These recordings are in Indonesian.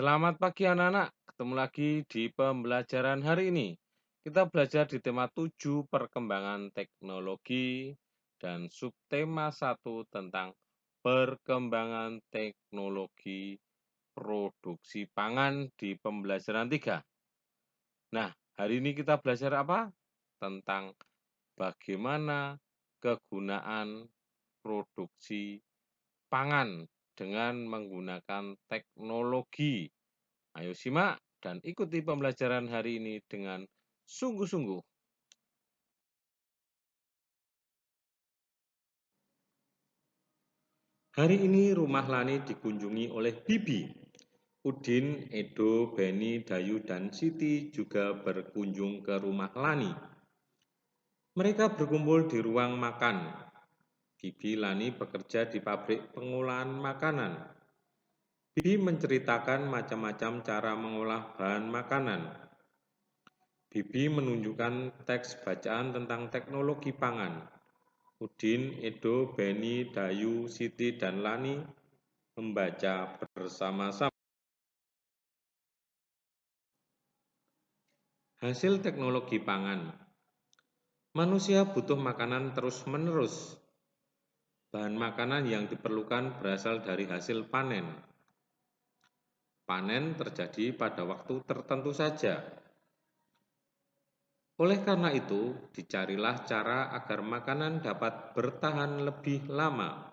Selamat pagi anak-anak, ketemu lagi di pembelajaran hari ini. Kita belajar di tema 7 perkembangan teknologi dan subtema 1 tentang perkembangan teknologi produksi pangan di pembelajaran 3. Nah, hari ini kita belajar apa? Tentang bagaimana kegunaan produksi pangan dengan menggunakan teknologi. Ayo simak dan ikuti pembelajaran hari ini dengan sungguh-sungguh. Hari ini rumah Lani dikunjungi oleh Bibi. Udin, Edo, Beni, Dayu, dan Siti juga berkunjung ke rumah Lani. Mereka berkumpul di ruang makan. Bibi Lani bekerja di pabrik pengolahan makanan. Bibi menceritakan macam-macam cara mengolah bahan makanan. Bibi menunjukkan teks bacaan tentang teknologi pangan. Udin, Edo, Beni, Dayu, Siti, dan Lani membaca bersama-sama. Hasil teknologi pangan. Manusia butuh makanan terus-menerus. Bahan makanan yang diperlukan berasal dari hasil panen. Panen terjadi pada waktu tertentu saja. Oleh karena itu, dicarilah cara agar makanan dapat bertahan lebih lama.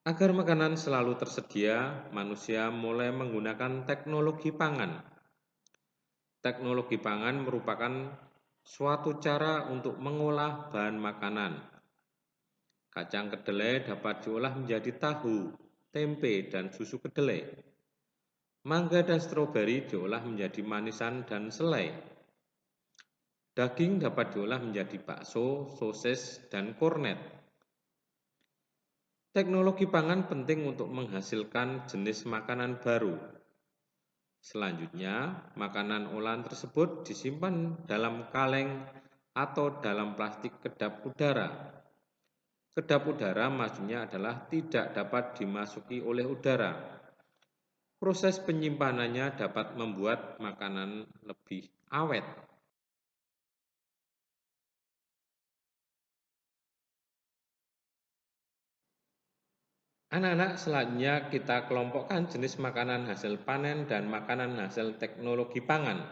Agar makanan selalu tersedia, manusia mulai menggunakan teknologi pangan. Teknologi pangan merupakan suatu cara untuk mengolah bahan makanan. Kacang kedelai dapat diolah menjadi tahu, tempe, dan susu kedelai. Mangga dan stroberi diolah menjadi manisan dan selai. Daging dapat diolah menjadi bakso, sosis, dan kornet. Teknologi pangan penting untuk menghasilkan jenis makanan baru. Selanjutnya, makanan olahan tersebut disimpan dalam kaleng atau dalam plastik kedap udara. Kedap udara maksudnya adalah tidak dapat dimasuki oleh udara. Proses penyimpanannya dapat membuat makanan lebih awet. Anak-anak, selanjutnya kita kelompokkan jenis makanan hasil panen dan makanan hasil teknologi pangan.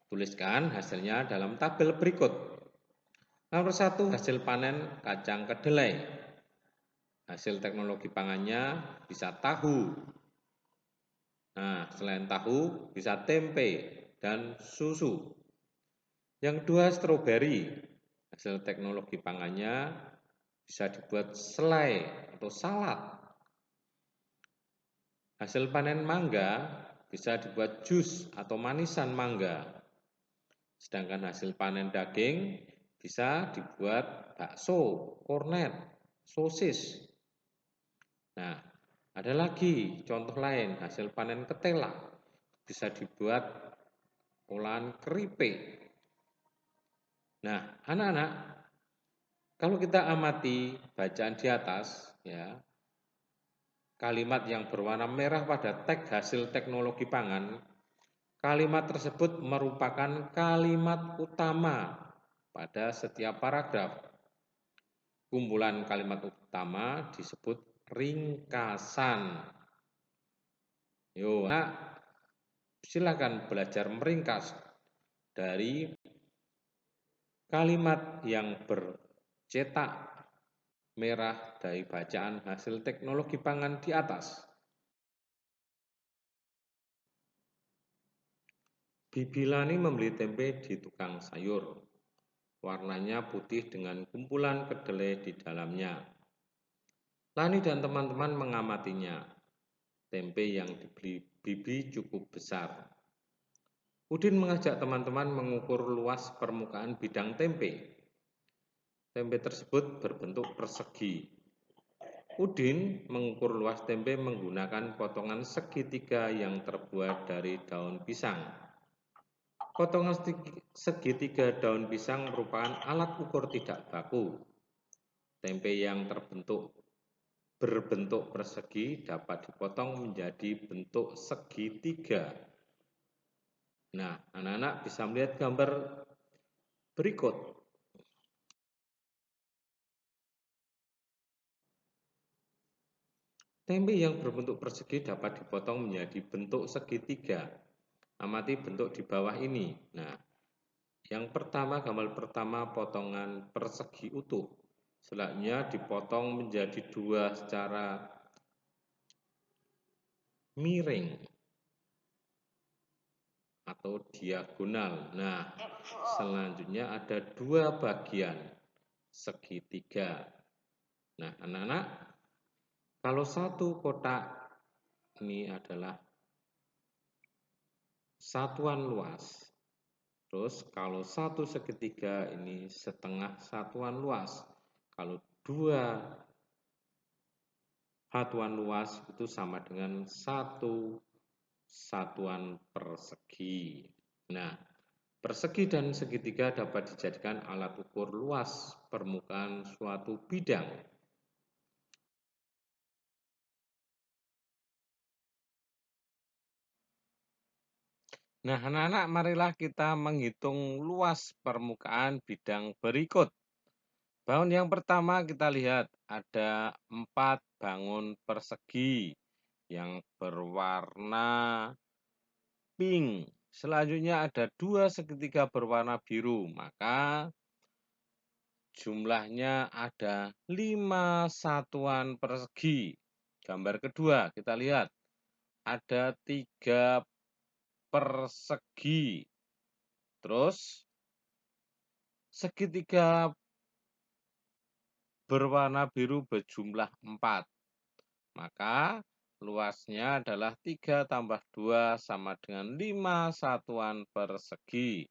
Tuliskan hasilnya dalam tabel berikut. Nomor 1, hasil panen kacang kedelai. Hasil teknologi pangannya bisa tahu. Nah, selain tahu, bisa tempe dan susu. Yang kedua, stroberi. Hasil teknologi pangannya bisa dibuat selai atau salad. Hasil panen mangga bisa dibuat jus atau manisan mangga. Sedangkan hasil panen daging bisa dibuat bakso, kornet, sosis. Nah, ada lagi contoh lain, hasil panen ketela bisa dibuat olahan keripik. Nah, anak-anak, kalau kita amati bacaan di atas, ya, kalimat yang berwarna merah pada teks hasil teknologi pangan, kalimat tersebut merupakan kalimat utama pada setiap paragraf. Kumpulan kalimat utama disebut ringkasan. Yuk, nah, silakan belajar meringkas dari kalimat yang bercetak merah dari bacaan hasil teknologi pangan di atas. Bibi Lani membeli tempe di tukang sayur. Warnanya putih dengan kumpulan kedelai di dalamnya. Lani dan teman-teman mengamatinya. Tempe yang dibeli Bibi cukup besar. Udin mengajak teman-teman mengukur luas permukaan bidang tempe. Tempe tersebut berbentuk persegi. Udin mengukur luas tempe menggunakan potongan segitiga yang terbuat dari daun pisang. Potongan segitiga daun pisang merupakan alat ukur tidak baku. Tempe yang terbentuk berbentuk persegi dapat dipotong menjadi bentuk segitiga. Nah, anak-anak bisa melihat gambar berikut. Tempe yang berbentuk persegi dapat dipotong menjadi bentuk segitiga. Amati bentuk di bawah ini. Nah, yang pertama, gambar pertama potongan persegi utuh. Selanjutnya dipotong menjadi dua secara miring atau diagonal. Nah, selanjutnya ada dua bagian segitiga. Nah, anak-anak, kalau satu kotak ini adalah satuan luas, terus kalau satu segitiga ini setengah satuan luas. Kalau dua satuan luas itu sama dengan satu satuan persegi. Nah, persegi dan segitiga dapat dijadikan alat ukur luas permukaan suatu bidang. Nah, anak-anak, marilah kita menghitung luas permukaan bidang berikut. Bangun yang pertama kita lihat ada 4 bangun persegi yang berwarna pink. Selanjutnya ada 2 segitiga berwarna biru, maka jumlahnya ada 5 satuan persegi. Gambar kedua kita lihat ada 3 persegi. Terus segitiga berwarna biru berjumlah 4. Maka luasnya adalah 3 tambah 2 sama dengan 5 satuan persegi.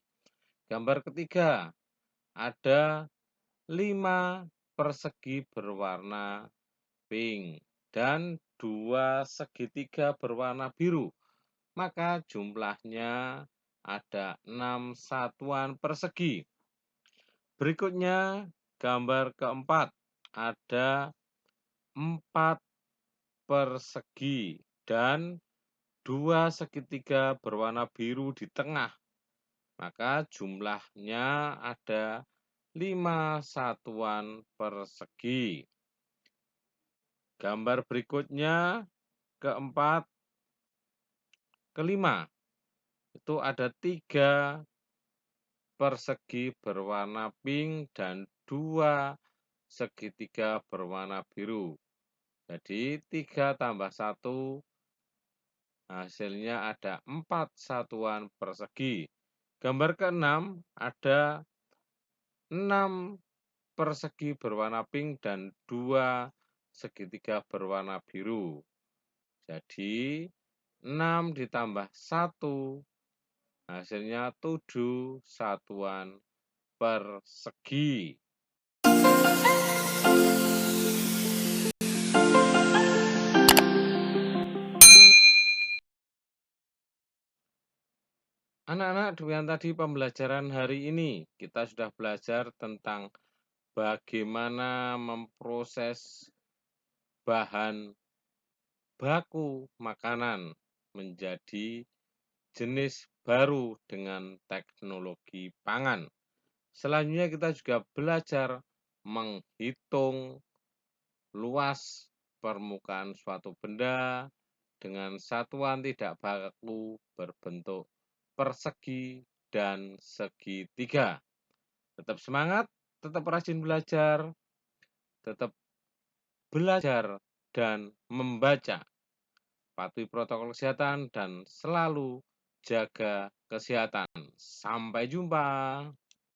Gambar ketiga ada 5 persegi berwarna pink dan 2 segitiga berwarna biru. Maka jumlahnya ada 6 satuan persegi. Berikutnya gambar keempat ada 4 persegi dan 2 segitiga berwarna biru di tengah. Maka jumlahnya ada 5 satuan persegi. Gambar berikutnya keempat, kelima. Itu ada 3 persegi berwarna pink dan 2 segitiga berwarna biru. Jadi 3 tambah 1 hasilnya ada 4 satuan persegi. Gambar keenam ada 6 persegi berwarna pink dan 2 segitiga berwarna biru. Jadi 6 ditambah 1 hasilnya 7 satuan persegi. Anak-anak, dengan tadi pembelajaran hari ini, kita sudah belajar tentang bagaimana memproses bahan baku makanan menjadi jenis baru dengan teknologi pangan. Selanjutnya kita juga belajar menghitung luas permukaan suatu benda dengan satuan tidak baku berbentuk persegi dan segitiga. Tetap semangat, tetap rajin belajar, tetap belajar dan membaca. Patuhi protokol kesehatan dan selalu jaga kesehatan. Sampai jumpa.